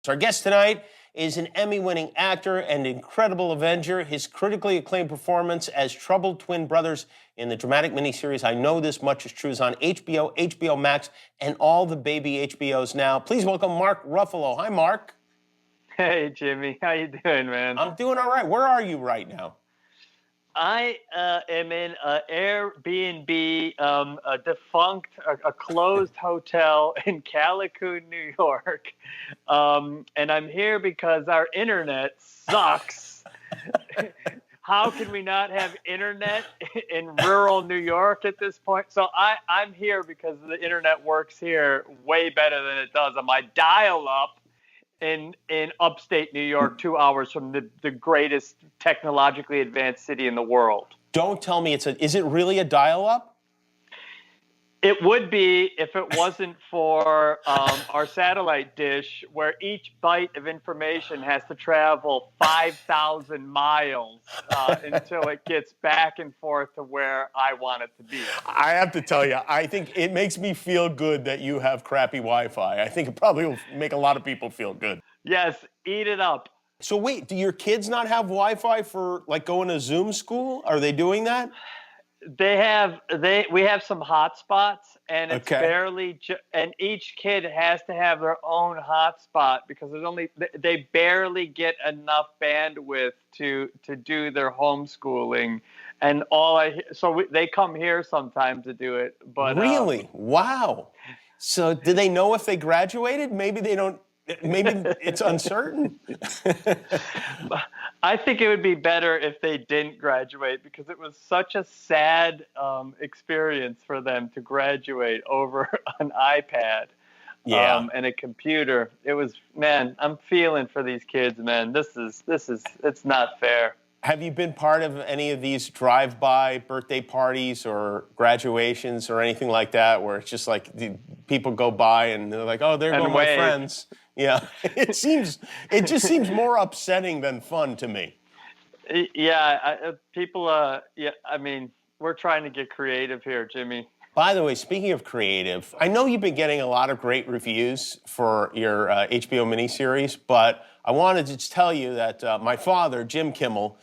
Our guest tonight is an Emmy-winning actor and incredible Avenger. His critically acclaimed performance as troubled twin brothers in the dramatic miniseries I Know This Much Is True is on HBO, HBO Max, and all the baby HBOs now. Please welcome Mark Ruffalo. Hi, Mark. Hey, Jimmy. How you doing, man? I'm doing all right. Where are you right now? I am in an Airbnb, a defunct, a closed hotel in Calico, New York. And I'm here because our internet sucks. How can we not have internet in rural New York at this point? So I'm here because the internet works here way better than it does on my dial-up in upstate New York, 2 hours from the greatest technologically advanced city in the world. Don't tell me is it really a dial-up? It would be if it wasn't for our satellite dish, where each byte of information has to travel 5,000 miles until it gets back and forth to where I want it to be. I have to tell you, I think it makes me feel good that you have crappy Wi-Fi. I think it probably will make a lot of people feel good. Yes, eat it up. So wait, do your kids not have Wi-Fi for like going to Zoom school? Are they doing that? We have some hotspots, and it's barely, and each kid has to have their own hotspot because they barely get enough bandwidth to do their homeschooling, and they come here sometimes to do it. But really, wow. So do they know if they graduated? Maybe they don't. Maybe it's uncertain. I think it would be better if they didn't graduate, because it was such a sad experience for them to graduate over an iPad and a computer. It was, man, I'm feeling for these kids, man. It's not fair. Have you been part of any of these drive-by birthday parties or graduations or anything like that, where it's just like people go by and they're like, oh, there go my friends. Yeah, it just seems more upsetting than fun to me. Yeah, I mean, we're trying to get creative here, Jimmy. By the way, speaking of creative, I know you've been getting a lot of great reviews for your HBO miniseries, but I wanted to just tell you that my father, Jim Kimmel,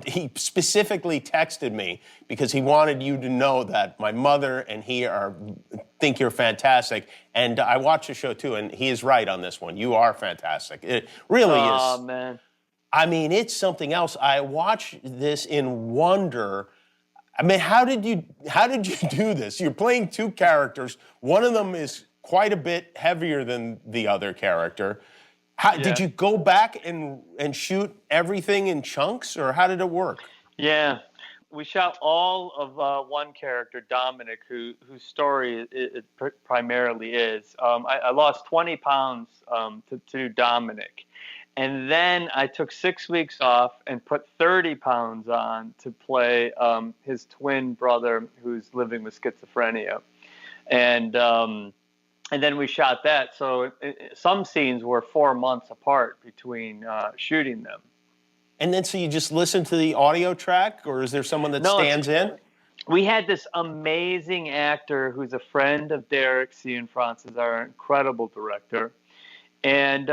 he specifically texted me because he wanted you to know that my mother and he think you're fantastic. And I watched the show too, and he is right on this one. You are fantastic. It really is. Oh, man. I mean, it's something else. I watched this in wonder. I mean, how did you do this? You're playing two characters. One of them is quite a bit heavier than the other character. Did you go back and shoot everything in chunks, or how did it work? Yeah, we shot all of one character, Dominic, whose story it primarily is. I lost 20 pounds to Dominic. And then I took 6 weeks off and put 30 pounds on to play his twin brother who's living with schizophrenia. And then we shot that. So some scenes were 4 months apart between shooting them. And then so you just listen to the audio track, or is there someone that stands in? We had this amazing actor who's a friend of Derek's, Ian Francis, our incredible director. And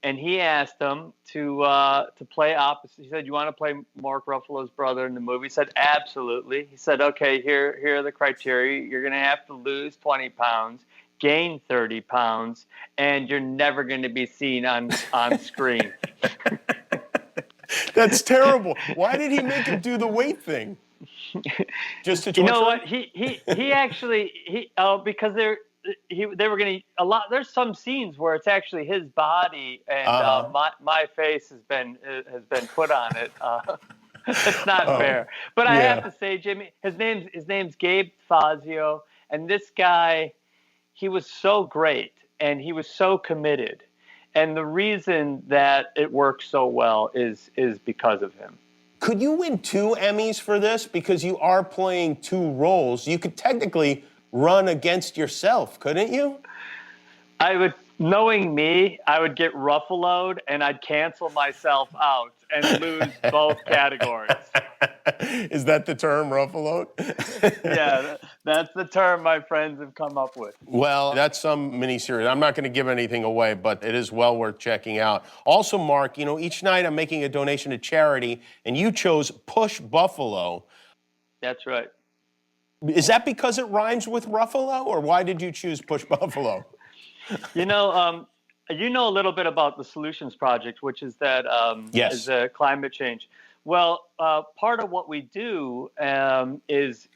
he asked him to play opposite. He said, "You want to play Mark Ruffalo's brother in the movie?" He said, "Absolutely." He said, "Okay, here are the criteria. You're going to have to lose 20 pounds, gain 30 pounds, and you're never going to be seen on screen." That's terrible. Why did he make him do the weight thing? Just to torture? You know what? He actually because they were going to there's some scenes where it's actually his body, and my face has been put on it. It's not fair. But I have to say, Jimmy, his name's Gabe Fazio, and this guy, he was so great and he was so committed. And the reason that it worked so well is because of him. Could you win 2 Emmys for this? Because you are playing 2 roles. You could technically run against yourself, couldn't you? Knowing me, I would get Ruffaloed and I'd cancel myself out and lose both categories. Is that the term, Ruffalo? Yeah, That's the term my friends have come up with. Well, that's some miniseries. I'm not going to give anything away, but it is well worth checking out. Also, Mark, you know, each night I'm making a donation to charity, and you chose Push Buffalo. That's right. Is that because it rhymes with Ruffalo, or why did you choose Push Buffalo? You know, you know a little bit about the Solutions Project, which is that Yes. is climate change. Well, part of what we do is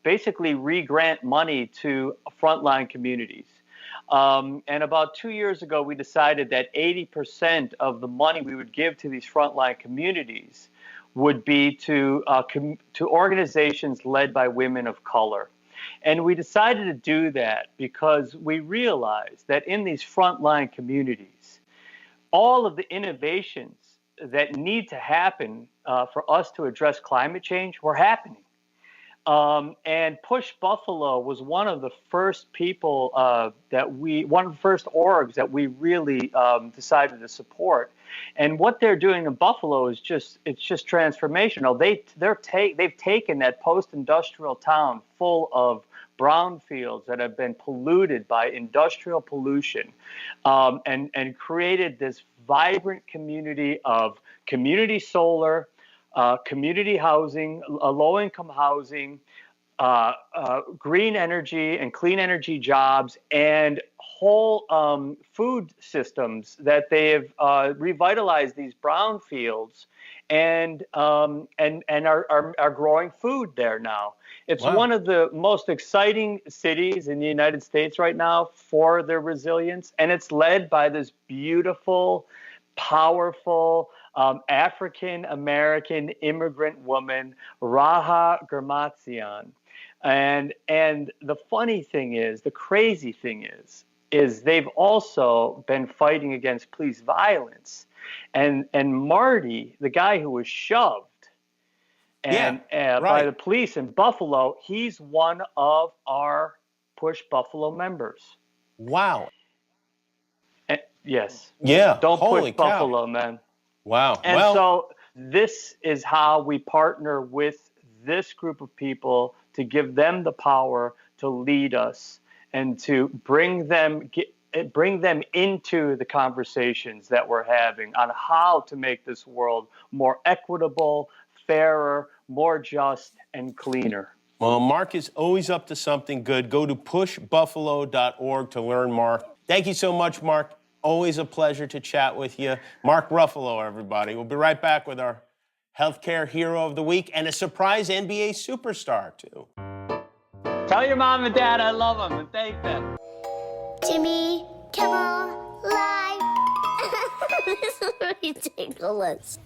basically re-grant money to frontline communities. And about 2 years ago, we decided that 80% of the money we would give to these frontline communities would be to organizations led by women of color. And we decided to do that because we realized that in these frontline communities, all of the innovations that need to happen for us to address climate change were happening. And Push Buffalo was one of the first people one of the first orgs that we really decided to support. And what they're doing in Buffalo is just transformational. They've taken that post-industrial town full of brownfields that have been polluted by industrial pollution, and created this vibrant community of community solar, community housing, low-income housing, green energy and clean energy jobs, and whole food systems that they have revitalized these brownfields, and are growing food there now. It's Wow. one of the most exciting cities in the United States right now for their resilience, and it's led by this beautiful, powerful African-American immigrant woman, Raha Germatsian. And the funny thing is, the crazy thing is they've also been fighting against police violence. And Marty, the guy who was shoved by the police in Buffalo, he's one of our Push Buffalo members. Wow. Yes. Yeah. Don't Holy push cow. Buffalo, man. Wow. And so this is how we partner with this group of people to give them the power to lead us and to bring them into the conversations that we're having on how to make this world more equitable, fairer, more just, and cleaner. Well, Mark is always up to something good. Go to pushbuffalo.org to learn more. Thank you so much, Mark. Always a pleasure to chat with you. Mark Ruffalo, everybody. We'll be right back with our healthcare hero of the week and a surprise NBA superstar, too. Tell your mom and dad I love them and thank them. Jimmy Kimmel Live. This is ridiculous.